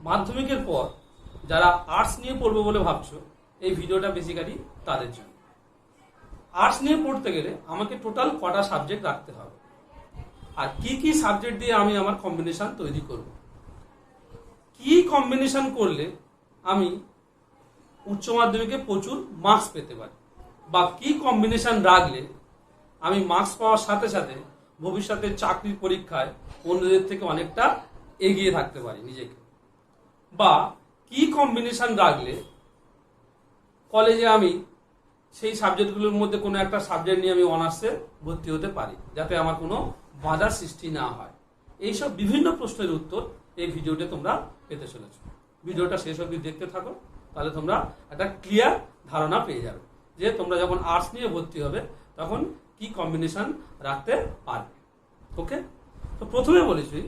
মাধ্যমিকের পর যারা আর্টস নিয়ে পড়বে বলে ভাবছো, এই ভিডিওটা বেসিক্যালি তাদের জন্য। আর্টস নিয়ে পড়তে গেলে আমাকে টোটাল কটা সাবজেক্ট রাখতে হবে, আর কি কি সাবজেক্ট দিয়ে আমি আমার কম্বিনেশন তৈরি করব, কি কম্বিনেশন করলে আমি উচ্চ মাধ্যমিকে প্রচুর মার্কস পেতে পারি, বা কি কম্বিনেশন রাখলে আমি মার্কস পাওয়ার সাথে সাথে ভবিষ্যতে চাকরির পরীক্ষায় অন্যদের থেকে অনেকটা এগিয়ে থাকতে পারি নিজেকে, বা কি কম্বিনেশন রাখলে কলেজে আমি সেই সাবজেক্টগুলোর মধ্যে কোনো একটা সাবজেক্ট নিয়ে আমি অনার্সে ভর্তি হতে পারি, যাতে আমার কোনো বাধার সৃষ্টি না হয়। এইসব বিভিন্ন প্রশ্নের উত্তর এই ভিডিওতে তোমরা পেতে চলেছ। ভিডিওটা শেষ অবধি দেখতে থাকো, তাহলে তোমরা একটা ক্লিয়ার ধারণা পেয়ে যাবে যে তোমরা যখন আর্টস নিয়ে ভর্তি হবে তখন কি কম্বিনেশন রাখতে পারবে। ওকে, তো প্রথমে বলেছি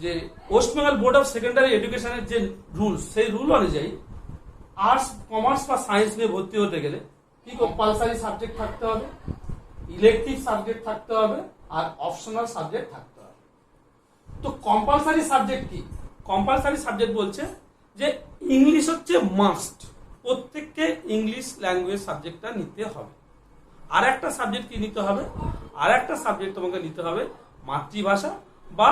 যে West Bengal board of secondary এডুকেশনের যে রুলস, সেই রুল অনুযায়ী আর্টস, কমার্স বা সায়েন্স নিয়ে ভর্তি হতে গেলে কি কম্পালসারি সাবজেক্ট থাকতে হবে, ইলেকটিভ সাবজেক্ট থাকতে হবে, আর অপশনাল সাবজেক্ট থাকতে হবে। তো কম্পালসারি সাবজেক্ট কি? কম্পালসারি সাবজেক্ট বলছে যে ইংলিশ হচ্ছে মাস্ট, প্রত্যেককে ইংলিশ ল্যাঙ্গুয়েজ সাবজেক্টটা নিতে হবে। আর একটা সাবজেক্ট কি নিতে হবে? আর একটা সাবজেক্ট তোমাকে নিতে হবে মাতৃভাষা, বা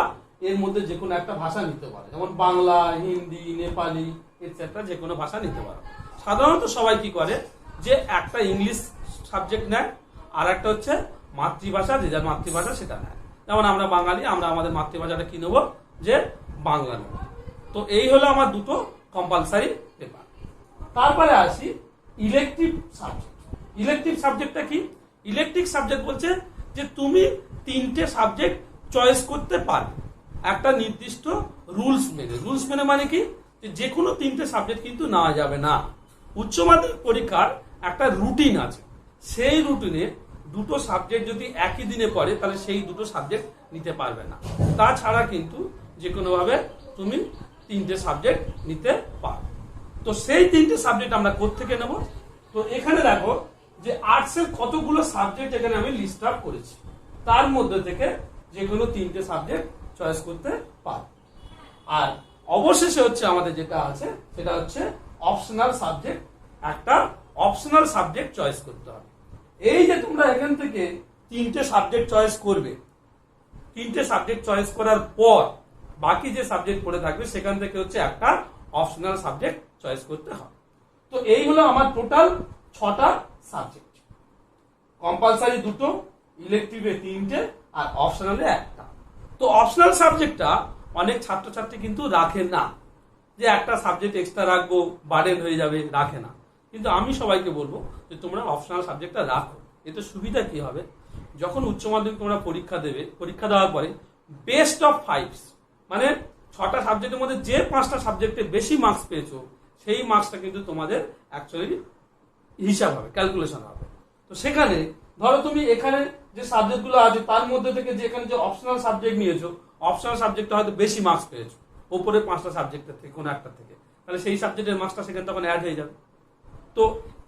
এর মধ্যে যে কোনো একটা ভাষা নিতে পারে, যেমন বাংলা, হিন্দি, নেপালি এটসেট্রা, যে কোনো ভাষা নিতে পারো। সাধারণত সবাই কি করে যে একটা ইংলিশ সাবজেক্ট নেয়, আর একটা হচ্ছে মাতৃভাষা, যে যার মাতৃভাষা সেটা নেয়। যেমন আমরা বাঙালি, আমরা আমাদের মাতৃভাষাটা কি নেবো, যে বাংলা নেব। তো এই হলো আমার দুটো কম্পালসারি পেপার। তারপরে আসি ইলেকটিভ সাবজেক্ট। ইলেকটিভ সাবজেক্টটা কি? ইলেকটিভ সাবজেক্ট বলছে যে তুমি তিনটে সাবজেক্ট চয়েস করতে পারবে একটা নির্দিষ্ট রুলস মেনে। রুলস মেনে মানে কি? যে কোনো তিনটে সাবজেক্ট কিন্তু নেওয়া যাবে না। উচ্চ মাধ্যমিক পরীক্ষার একটা রুটিন আছে, সেই রুটিনে দুটো সাবজেক্ট যদি একই দিনে পড়ে তাহলে সেই দুটো সাবজেক্ট নিতে পারবে না। তাছাড়া কিন্তু যে কোনোভাবে তুমি তিনটে সাবজেক্ট নিতে পারো। তো সেই তিনটে সাবজেক্ট আমরা কোত্থেকে নেব? তো এখানে দেখো যে আর্টসের কতগুলো সাবজেক্ট এখানে আমি লিস্ট আউট করেছি, তার মধ্যে থেকে যে কোনো তিনটে সাবজেক্ট চয়েস করতে পারো। আর অবশেষে হচ্ছে আমাদের যেটা আছে সেটা হচ্ছে অপশনাল সাবজেক্ট। একটা অপশনাল সাবজেক্ট চয়েস করতে হবে। এই যে তোমরা এখান থেকে তিনটে সাবজেক্ট চয়েস করবে, তিনটে সাবজেক্ট চয়েস করার পর বাকি যে সাবজেক্ট পড়ে থাকবে সেখান থেকে হচ্ছে একটা অপশনাল সাবজেক্ট চয়েস করতে হবে। তো এই হলো আমার টোটাল 6টা সাবজেক্ট। কম্পালসারি দুটো, ইলেকটিভে তিনটে, আর অপশনালে একটা। তো অপশনাল সাবজেক্টটা অনেক ছাত্রছাত্রী কিন্তু রাখে না, যে একটা সাবজেক্ট এক্সট্রা রাখবো, বার্ডেন হয়ে যাবে, রাখে না। কিন্তু আমি সবাইকে বলবো যে তোমরা অপশনাল সাবজেক্টটা রাখো। এতে সুবিধা কি হবে, যখন উচ্চ মাধ্যমিক তোমরা পরীক্ষা দেবে, পরীক্ষা দেওয়ার পরে বেস্ট অফ 5, মানে 6টা সাবজেক্টের মধ্যে যে 5টা সাবজেক্টে বেশি মার্কস পেয়েছো সেই মার্কসটা কিন্তু তোমাদের অ্যাকচুয়ালি হিসাব হবে, ক্যালকুলেশন হবে। তো সেখানে ধরো তুমি এখানে যে সাবজেক্টগুলো আছে তার মধ্যে থেকে যে এখানে যে অপশনাল সাবজেক্ট নিয়েছো, অপশনাল সাবজেক্টটা হয়তো বেশি মার্কস পেয়েছো ওপরে 5টা সাবজেক্টের থেকে কোনো একটা থেকে, তাহলে সেই সাবজেক্টের মার্কসটা সেখানে তখন অ্যাড হয়ে যাবে। তো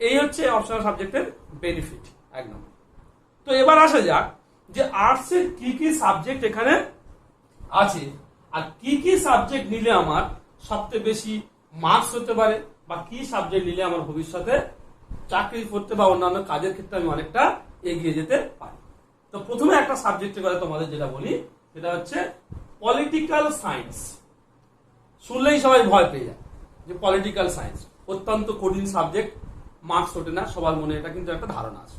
এই হচ্ছে অপশনাল সাবজেক্টের বেনিফিট এক নম্বর। তো এবার আসা যাক যে আর্টসের কি কি সাবজেক্ট এখানে আছে, আর কি কি সাবজেক্ট নিলে আমার সবচেয়ে বেশি মার্কস হতে পারে, বা কি সাবজেক্ট নিলে আমার ভবিষ্যতে চাকরি করতে বা অন্যান্য কাজের ক্ষেত্রে আমি অনেকটা এগিয়ে যেতে পারি। তো প্রথমে একটা সাবজেক্টের কথা তোমাদের যেটা বলি সেটা হচ্ছে পলিটিক্যাল সায়েন্স। শুনলেই সবাই ভয় পেয়ে যায় যে পলিটিক্যাল সায়েন্স অত্যন্ত কঠিন সাবজেক্ট, মার্কস ওঠে না, সবার মনে এটা কিন্তু একটা ধারণা আছে।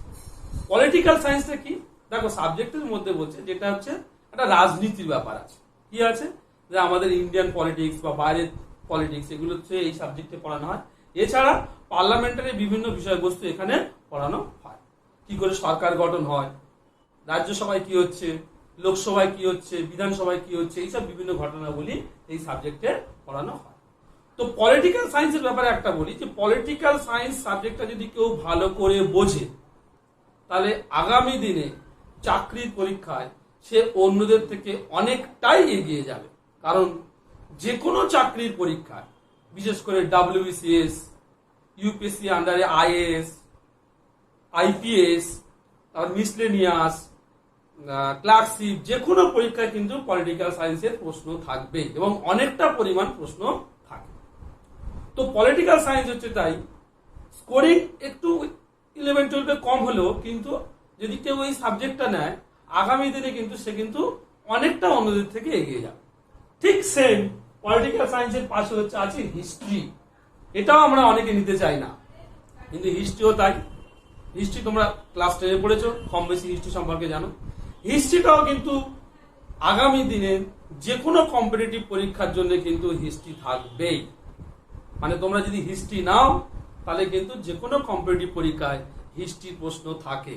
পলিটিক্যাল সায়েন্সটা কি? দেখো সাবজেক্টের মধ্যে বলছে যেটা হচ্ছে একটা রাজনীতির ব্যাপার আছে। কি আছে? যে আমাদের ইন্ডিয়ান পলিটিক্স বা বাইরের পলিটিক্স, এগুলো হচ্ছে এই সাবজেক্টে পড়ানো হয়। এছাড়া পার্লামেন্টারি বিভিন্ন বিষয়বস্তু এখানে পড়ানো হয়। কি করে সরকার গঠন হয়, রাজ্যসভায় কি হচ্ছে, লোকসভায় কি হচ্ছে, বিধানসভায় কি হচ্ছে, এইসব বিভিন্ন ঘটনাবলী এই সাবজেক্টে পড়ানো হয়। তো পলিটিক্যাল সায়েন্সের ব্যাপারে একটা বলি যে পলিটিক্যাল সায়েন্স সাবজেক্টটা যদি কেউ ভালো করে বোঝে তাহলে আগামী দিনে চাকরির পরীক্ষায় সে অন্যদের থেকে অনেকটাই এগিয়ে যাবে। কারণ যে কোনো চাকরির পরীক্ষায়, বিশেষ করে WBCS, ইউপিএসসি আন্ডারে IAS, IPS, তারপর মিসলেনিয়াস, ক্লার্কশিপ, যে কোনো পরীক্ষায় কিন্তু পলিটিক্যাল সায়েন্সের প্রশ্ন থাকবে এবং অনেকটা পরিমাণ প্রশ্ন থাকে। তো পলিটিক্যাল সায়েন্স হচ্ছে তাই, স্কোরিং একটু 11-12 কম হলেও কিন্তু যদি কেউ এই সাবজেক্টটা নেয় আগামী দিনে কিন্তু সে কিন্তু অনেকটা অন্যদের থেকে এগিয়ে যাবে। ঠিক সেম পলিটিক্যাল সায়েন্সের পাশে হচ্ছে আছে হিস্ট্রি। এটাও আমরা অনেকে নিতে চাই না, কিন্তু হিস্ট্রিও তাই। হিস্ট্রি তোমরা ক্লাস 10-এ পড়েছো, কম বেশি হিস্ট্রি সম্পর্কে জানো। হিস্ট্রিটাও কিন্তু আগামী দিনে যে কোনো কম্পিটিটিভ পরীক্ষার জন্য কিন্তু হিস্ট্রি থাকবেই। মানে তোমরা যদি হিস্ট্রি নাও তাহলে কিন্তু যে কোনো কম্পিটিটিভ পরীক্ষায় হিস্ট্রি প্রশ্ন থাকে।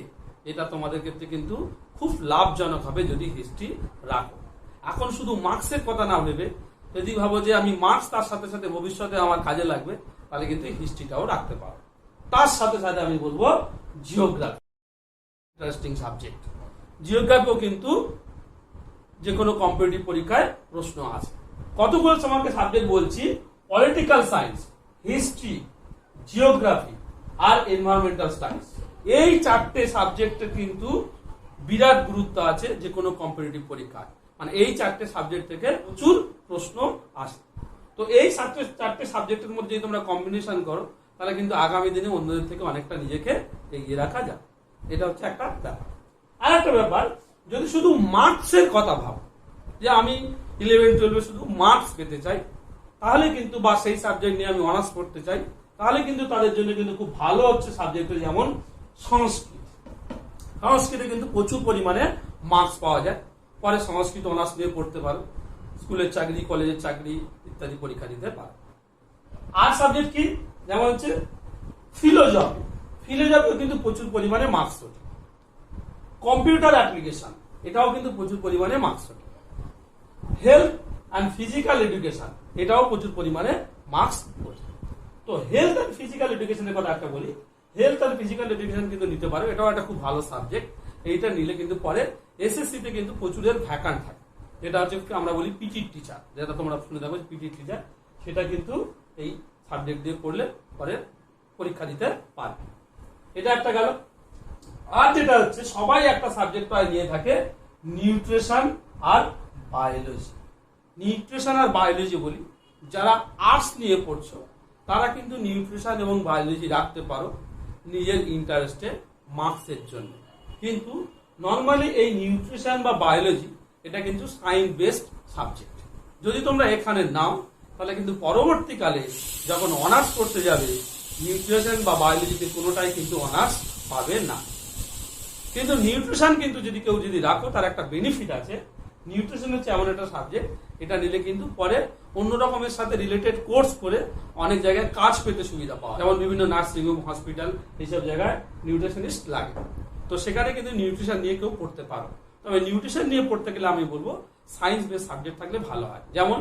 এটা তোমাদের ক্ষেত্রে কিন্তু খুব লাভজনক হবে যদি হিস্ট্রি রাখো। এখন শুধু মার্কসের কথা না ভেবে যদি ভাবো যে আমি মার্কস তার সাথে সাথে ভবিষ্যতে আমার কাজে লাগবে, তাহলে কিন্তু হিস্ট্রিটাও রাখতে পারো। তার সাথে সাথে আমি বলবো জিওগ্রাফি, ইন্টারেস্টিং সাবজেক্ট। জিওগ্রাফিও কিন্তু যে কোনো কম্পিটিটিভ পরীক্ষায় প্রশ্ন আছে। কতগুলো তোমাকে সাবজেক্ট বলছি, পলিটিক্যাল সায়েন্স, হিস্ট্রি, জিওগ্রাফি আর এনভায়রনমেন্টাল স্টাডিজ। এই 4টে সাবজেক্টের কিন্তু বিরাট গুরুত্ব আছে যে কোনো কম্পিটিটিভ পরীক্ষায়। মানে এই 4টে সাবজেক্ট থেকে প্রচুর প্রশ্ন আসে। তো এই 4টে সাবজেক্টের মধ্যে যদি তোমরা কম্বিনেশন করো তাহলে কিন্তু আগামী দিনে অন্যদের থেকে অনেকটা নিজেকে এগিয়ে রাখা যায়। এটা হচ্ছে একটা ব্যাপার। আর একটা ব্যাপার, যদি শুধু মার্কসের কথা ভাবো যে আমি 11-12 শুধু মার্কস পেতে চাই, তাহলে কিন্তু বা সেই সাবজেক্ট নিয়ে আমি অনার্স করতে চাই, তাহলে কিন্তু তাদের জন্য কিন্তু খুব ভালো হচ্ছে সাবজেক্ট যেমন সংস্কৃত। সংস্কৃতে কিন্তু প্রচুর পরিমাণে মার্কস পাওয়া যায়। পরে সংস্কৃত অনার্স নিয়ে পড়তে পারো, স্কুলের চাকরি, কলেজের চাকরি ইত্যাদি পরীক্ষা দিতে পারো। আর সাবজেক্ট কি, যেমন হচ্ছে ফিলোজফি। ফিলোজফিও কিন্তু প্রচুর পরিমাণে মার্কস ওঠে। কম্পিউটার অ্যাপ্লিকেশন, এটাও কিন্তু প্রচুর পরিমাণে মার্কস ওঠে। হেলথ অ্যান্ড ফিজিক্যাল এডুকেশন, এটাও প্রচুর পরিমাণে মার্কস ওঠে। তো হেলথ অ্যান্ড ফিজিক্যাল এডুকেশনের কথা একটা বলি। হেলথ অ্যান্ড ফিজিক্যাল এডুকেশন কিন্তু নিতে পারো, এটাও একটা খুব ভালো সাবজেক্ট। এইটা নিলে কিন্তু পরে এসএসসি তে কিন্তু প্রচুরের ভ্যাকান্ট থাকে। যেটা হচ্ছে আমরা বলি পিটি টিচার, যেটা তোমরা শুনে থাকো পিটি টিচার, সেটা কিন্তু এই সাবজেক্ট দিয়ে পড়লে পরে পরীক্ষা দিতে পারবে। এটা একটা গেল। আর যেটা হচ্ছে সবাই একটা সাবজেক্ট নিয়ে থাকে, নিউট্রিশন আর বায়োলজি। নিউট্রিশন আর বায়োলজি বলি, যারা আর্টস নিয়ে পড়ছো তারা কিন্তু নিউট্রিশন এবং বায়োলজি রাখতে পারো নিজের ইন্টারেস্টে মার্কসের জন্য। কিন্তু নর্মালি এই নিউট্রিশন বা বায়োলজি এটা কিন্তু সায়েন্স বেসড সাবজেক্ট। যদি তোমরা এখানে নাও তাহলে কিন্তু পরবর্তীকালে যখন অনার্স করতে যাবে নিউট্রিশন বা বায়োলজিতে কোনোটাই কিন্তু অনার্স পাবে না। কিন্তু নিউট্রিশন কিন্তু যদি কেউ যদি রাখো তার একটা বেনিফিট আছে। নিউট্রিশন হচ্ছে এমন একটা সাবজেক্ট, এটা নিলে কিন্তু পরে অন্য রকমের সাথে রিলেটেড কোর্স করে অনেক জায়গায় কাজ পেতে সুবিধা পাওয়া, যেমন বিভিন্ন নার্সিং হোম, হসপিটাল, এইসব জায়গায় নিউট্রিশনিস্ট লাগে। তো সেখানে কিন্তু নিউট্রিশন নিয়ে কেউ পড়তে পারো। তবে নিউট্রিশন নিয়ে পড়তে গেলে আমি বলবো সায়েন্স বেস সাবজেক্ট থাকলে ভালো হয়। যেমন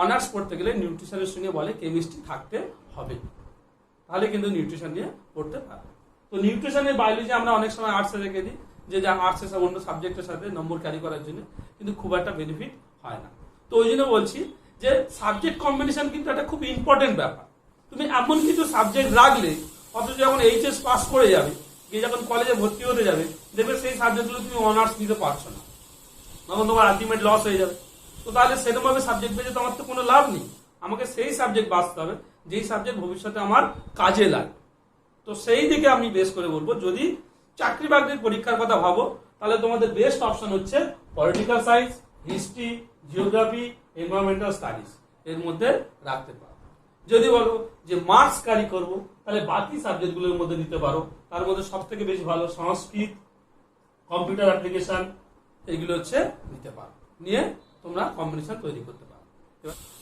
অনার্স পড়তে গেলে নিউট্রিশনের সঙ্গে বলে কেমিস্ট্রি থাকতে হবে, তাহলে কিন্তু নিউট্রিশন নিয়ে পড়তে পারো। তো নিউট্রিশনের বায়োলজি আমরা অনেক সময় আর্টসে রেখে দিই, যে যা আর্টসের সব অন্য সাবজেক্টের সাথে নম্বর ক্যারি করার জন্য, কিন্তু খুব একটা বেনিফিট হয় না। তো ওই জন্য বলছি যে সাবজেক্ট কম্বিনেশন কিন্তু একটা খুব ইম্পর্টেন্ট ব্যাপার। তুমি এমন কিছু সাবজেক্ট রাখলে অথচ যখন এইচএস পাস করে যাবে, গিয়ে যখন কলেজে ভর্তি হতে যাবে, দেখবে সেই সাবজেক্টগুলো তুমি অনার্স নিতে পারছো না, তখন তোমার আলটিমেট লস হয়ে যাবে। তো তাহলে সেরকমভাবে সাবজেক্ট পেয়ে তো আমার তো কোনো লাভ নেই। আমাকে সেই সাবজেক্ট বাঁচতে হবে যেই সাবজেক্ট ভবিষ্যতে আমার কাজে লাগে। তো সেই দিকে আমি বেশ করে বলবো, যদি চাকরি বাকরির পরীক্ষার কথা ভাবো তাহলে তোমাদের বেস্ট অপশন হচ্ছে political science, history, geography, environmental studies, এর মধ্যে রাখতে পারো। যদি বলো যে মার্কস ক্যারি করবো তাহলে বাকি সাবজেক্টগুলোর মধ্যে নিতে পারো। তার মধ্যে সব থেকে বেশি ভালো সংস্কৃত, কম্পিউটার অ্যাপ্লিকেশন, এগুলো হচ্ছে নিতে পারো, নিয়ে তোমরা কম্বিনেশন তৈরি করতে পারো।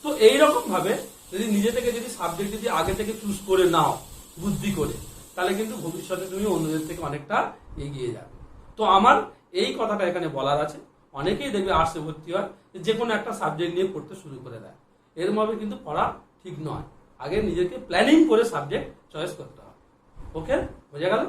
তো এইরকম ভাবে যদি নিজে থেকে যদি সাবজেক্ট যদি আগে থেকে চুজ করে নাও বুদ্ধি করে, তাহলে কিন্তু ভবিষ্যতে তুমি অন্যদের থেকে অনেকটা এগিয়ে যাবে। তো আমার এই কথাটা এখানে বলার আছে। অনেকেই দেখবে আর্টসে ভর্তি হয়, যে কোনো একটা সাবজেক্ট নিয়ে পড়তে শুরু করে দেয়। এর ভাবে কিন্তু পড়া ঠিক নয়। আগে নিজেকে প্ল্যানিং করে সাবজেক্ট চয়েস করতে হবে। ওকে, বোঝা গেল?